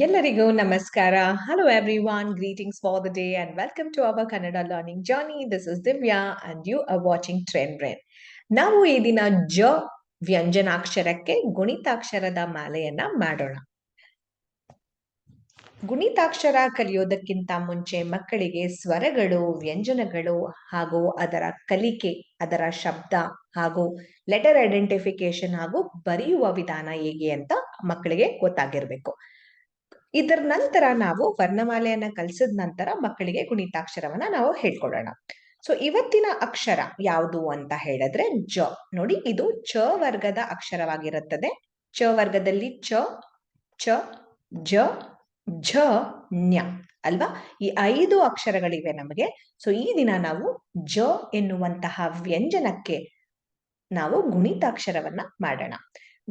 ಎಲ್ಲರಿಗೂ ನಮಸ್ಕಾರ. Hello everyone, greetings for the day and welcome to our Kannada learning journey. This is Divya and you are watching Trend Brain. ನಾವು ಈ ದಿನ ಜ ವ್ಯಂಜನಾಕ್ಷರಕ್ಕೆ ಗುಣಿತಾಕ್ಷರದ ಮಾಲೆಯನ್ನ ಮಾಡೋಣ. ಗುಣಿತಾಕ್ಷರ ಕಲಿಯೋದಕ್ಕಿಂತ ಮುಂಚೆ ಮಕ್ಕಳಿಗೆ ಸ್ವರಗಳು, ವ್ಯಂಜನಗಳು ಹಾಗೂ ಅದರ ಕಲಿಕೆ, ಅದರ ಶಬ್ದ ಹಾಗೂ ಲೆಟರ್ ಐಡೆಂಟಿಫಿಕೇಶನ್ ಹಾಗೂ ಬರೆಯುವ ವಿಧಾನ ಹೇಗೆ ಅಂತ ಮಕ್ಕಳಿಗೆ ಗೊತ್ತಾಗಿರ್ಬೇಕು. ಇದರ ನಂತರ ನಾವು ವರ್ಣಮಾಲೆಯನ್ನ ಕಲಿಸಿದ ನಂತರ ಮಕ್ಕಳಿಗೆ ಗುಣಿತಾಕ್ಷರವನ್ನ ನಾವು ಹೇಳ್ಕೊಡೋಣ. ಸೊ ಇವತ್ತಿನ ಅಕ್ಷರ ಯಾವುದು ಅಂತ ಹೇಳಿದ್ರೆ ಜ. ನೋಡಿ, ಇದು ಚ ವರ್ಗದ ಅಕ್ಷರವಾಗಿರುತ್ತದೆ. ಚ ವರ್ಗದಲ್ಲಿ ಚ, ಚ, ಜ, ಝ, ನ್ಯ ಅಲ್ವಾ? ಈ 5 ಅಕ್ಷರಗಳಿವೆ ನಮಗೆ. ಸೊ ಈ ದಿನ ನಾವು ಜ ಎನ್ನುವಂತಹ ವ್ಯಂಜನಕ್ಕೆ ನಾವು ಗುಣಿತಾಕ್ಷರವನ್ನ ಮಾಡೋಣ.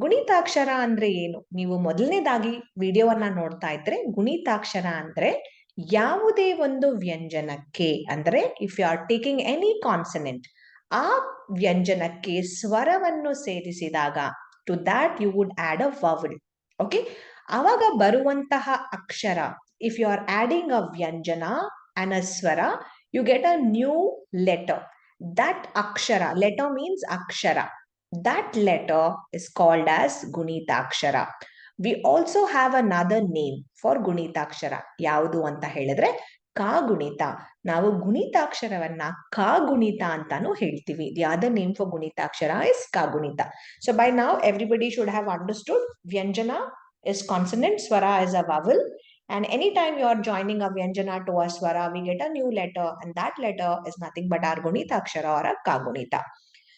ಗುಣಿತಾಕ್ಷರ ಅಂದ್ರೆ ಏನು? ನೀವು ಮೊದಲನೇದಾಗಿ ವಿಡಿಯೋವನ್ನ ನೋಡ್ತಾ ಇದ್ರೆ ಗುಣಿತಾಕ್ಷರ ಅಂದ್ರೆ ಯಾವುದೇ ಒಂದು ವ್ಯಂಜನಕ್ಕೆ, ಅಂದ್ರೆ if you are taking any consonant, ಆ ವ್ಯಂಜನಕ್ಕೆ ಸ್ವರವನ್ನು ಸೇರಿಸಿದಾಗ to that you would add a vowel. Okay, ಅವಾಗ ಬರುವಂತಹ ಅಕ್ಷರ, if you are adding a ವ್ಯಂಜನ ಅಂಡ್ ಅ ಸ್ವರ, you get a new letter. That akshara, letter means akshara. That letter is called as Gunithakshara. We also have another name for Gunithakshara. ಯಾವುದು ಅಂತ ಹೇಳಿದ್ರೆ ಕಾಗುಣಿತ. ನಾವು ಗುಣಿತಾಕ್ಷರವನ್ನ ಕಾಗುಣಿತ ಅಂತಾನು ಹೇಳ್ತೀವಿ. The other name for Gunithakshara is Kagunita. So by now everybody should have understood Vyanjana is consonant, Swara is a vowel. And anytime you are joining a Vyanjana to a Swara, we get a new letter, and that letter is nothing but our Gunithakshara or a Kagunita.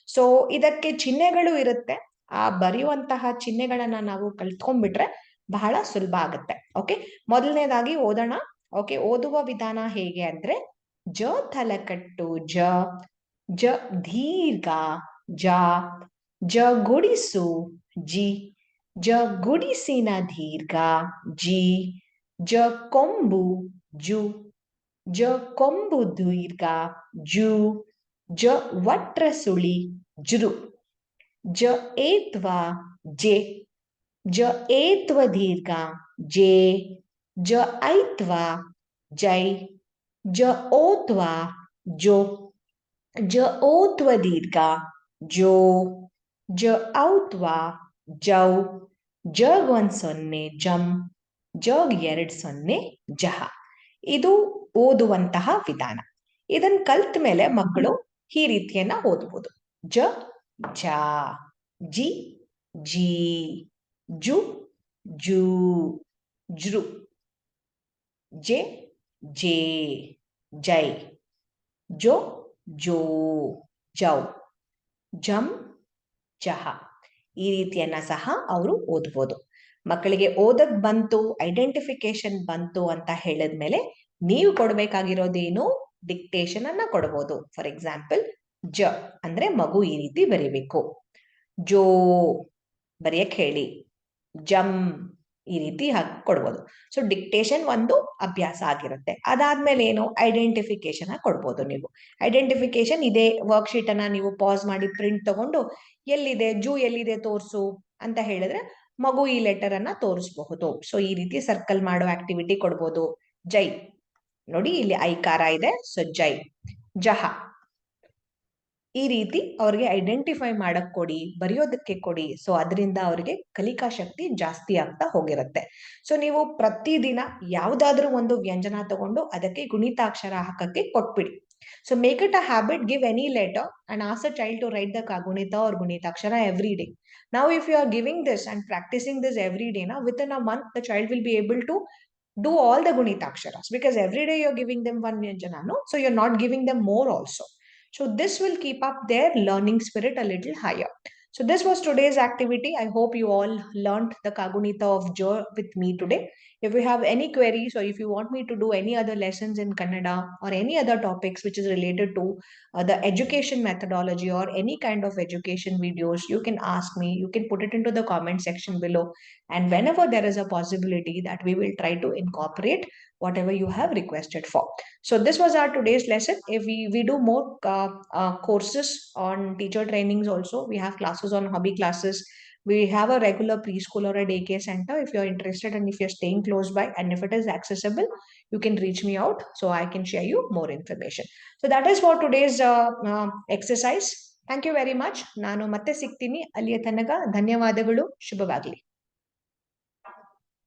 So ಇದಕ್ಕೆ ಚಿಹ್ನೆಗಳು ಇರುತ್ತೆ. ಆ ಬರೆಯುವಂತಹ ಚಿಹ್ನೆಗಳನ್ನ ನಾವು ಕಲ್ತ್ಕೊಂಡ್ಬಿಟ್ರೆ ಬಹಳ ಸುಲಭ ಆಗುತ್ತೆ. Okay, ಮೊದಲನೇದಾಗಿ ಓದೋಣ. ಓಕೆ, ಓದುವ ವಿಧಾನ ಹೇಗೆ ಅಂದ್ರೆ ಜ ತಲಕಟ್ಟು ಜ, ಜ ದೀರ್ಘ ಜ, ಜ ಗುಡಿಸು ಜಿ, ಜ ಗುಡಿಸಿನ ದೀರ್ಘ ಜಿ, ಜ ಕೊಂಬು ಜು, ಜ ಕೊಂಬು ದೀರ್ಘ ಜು, ಜ ವಟ್ರ ಸುಳಿ ಜೃ, ಜ ಏತ್ವ ಜೆ, ಜ ಏತ್ವ ದೀರ್ಘ ಜೆ, ಜ ಐತ್ವ ಜೈ, ಜ ಓತ್ವ ಜೋ, ಜ ಓತ್ವ ದೀರ್ಘ ಜೋ, ಜ ಔತ್ವ ಜೌ, ಜಗ್ 1 0 ಜಂ, ಜಗ್ 2 0 ಜಹ. ಇದು ಓದುವಂತಹ ವಿಧಾನ. ಇದನ್ನ ಕಲ್ತ ಮೇಲೆ ಮಕ್ಕಳು ಈ ರೀತಿಯನ್ನ ಓದಬಹುದು. ಜ ಜ, ಜಿ ಜಿ, ಜು ಜೂ, ಜೃ, ಜೆ ಜೇ, ಜೈ, ಜೋ ಜೋ, ಜೌ, ಜಂ ಜಹ. ಈ ರೀತಿಯನ್ನ ಸಹ ಅವರು ಓದ್ಬೋದು. ಮಕ್ಕಳಿಗೆ ಓದಕ್ ಬಂತು, ಐಡೆಂಟಿಫಿಕೇಶನ್ ಬಂತು ಅಂತ ಹೇಳಿದ್ಮೇಲೆ ನೀವು ಕೊಡ್ಬೇಕಾಗಿರೋದೇನು, ಡಿಕ್ಟೇಷನ್ ಅನ್ನ ಕೊಡಬಹುದು. ಫಾರ್ ಎಕ್ಸಾಂಪಲ್, ಜ ಅಂದ್ರೆ ಮಗು ಈ ರೀತಿ ಬರೀಬೇಕು, ಜೋ ಬರೆಯಕ್ ಹೇಳಿ, ಜಂ ಈ ರೀತಿ ಕೊಡ್ಬೋದು. ಸೊ ಡಿಕ್ಟೇಷನ್ ಒಂದು ಅಭ್ಯಾಸ ಆಗಿರುತ್ತೆ. ಅದಾದ್ಮೇಲೆ ಏನು, ಐಡೆಂಟಿಫಿಕೇಶನ್ ಕೊಡ್ಬೋದು. ನೀವು ಐಡೆಂಟಿಫಿಕೇಶನ್ ಇದೇ ವರ್ಕ್ಶೀಟ್ ಅನ್ನ ನೀವು ಪಾಸ್ ಮಾಡಿ ಪ್ರಿಂಟ್ ತಗೊಂಡು ಎಲ್ಲಿದೆ ಜೂ ಎಲ್ಲಿದೆ ತೋರ್ಸು ಅಂತ ಹೇಳಿದ್ರೆ ಮಗು ಈ ಲೆಟರ್ ಅನ್ನ ತೋರಿಸಬಹುದು. ಸೊ ಈ ರೀತಿ ಸರ್ಕಲ್ ಮಾಡೋ ಆಕ್ಟಿವಿಟಿ ಕೊಡ್ಬೋದು. ಜೈ, ನೋಡಿ ಇಲ್ಲಿ ಐಕಾರ ಇದೆ, ಸೊ ಜೈ. ಜಹ, ಈ ರೀತಿ ಅವ್ರಿಗೆ ಐಡೆಂಟಿಫೈ ಮಾಡಕ್ ಕೊಡಿ, ಬರೆಯೋದಕ್ಕೆ ಕೊಡಿ. ಸೊ ಅದರಿಂದ ಅವರಿಗೆ ಕಲಿಕಾ ಶಕ್ತಿ ಜಾಸ್ತಿ ಆಗ್ತಾ ಹೋಗಿರುತ್ತೆ. ಸೊ ನೀವು ಪ್ರತಿದಿನ ಯಾವ್ದಾದ್ರೂ ಒಂದು ವ್ಯಂಜನ ತಗೊಂಡು ಅದಕ್ಕೆ ಗುಣಿತಾಕ್ಷರ ಹಾಕಕ್ಕೆ ಕೊಟ್ಬಿಡಿ. So make it a habit, give any letter and ask the child to write the Kagunita or Gunithakshara every day. Now if you are giving this and practicing this every day, now within a month the child will be able to do all the Gunitaksharas, because every day you're giving them one Vyanjana, no? So you're not giving them more also. So this will keep up their learning spirit a little higher. So this was today's activity. I hope you all learned the Kagunita of Jo with me today. If you have any queries or if you want me to do any other lessons in Kannada or any other topics which is related to the education methodology or any kind of education videos, you can ask me. You can put it into the comment section below. And whenever there is a possibility that we will try to incorporate whatever you have requested for. So this was our today's lesson. If we do more courses on teacher trainings also. We have classes on hobby classes. We have a regular preschool or a daycare center. If you're interested and if you're staying close by and if it is accessible, you can reach me out so I can share you more information. So that is for today's exercise. Thank you very much. ನಾನು ಮತ್ತೆ ಸಿಗ್ತೀನಿ. ಅಲ್ಲಿಯ ತನಕ ಧನ್ಯವಾದಗಳು. ಶುಭವಾಗಲಿ.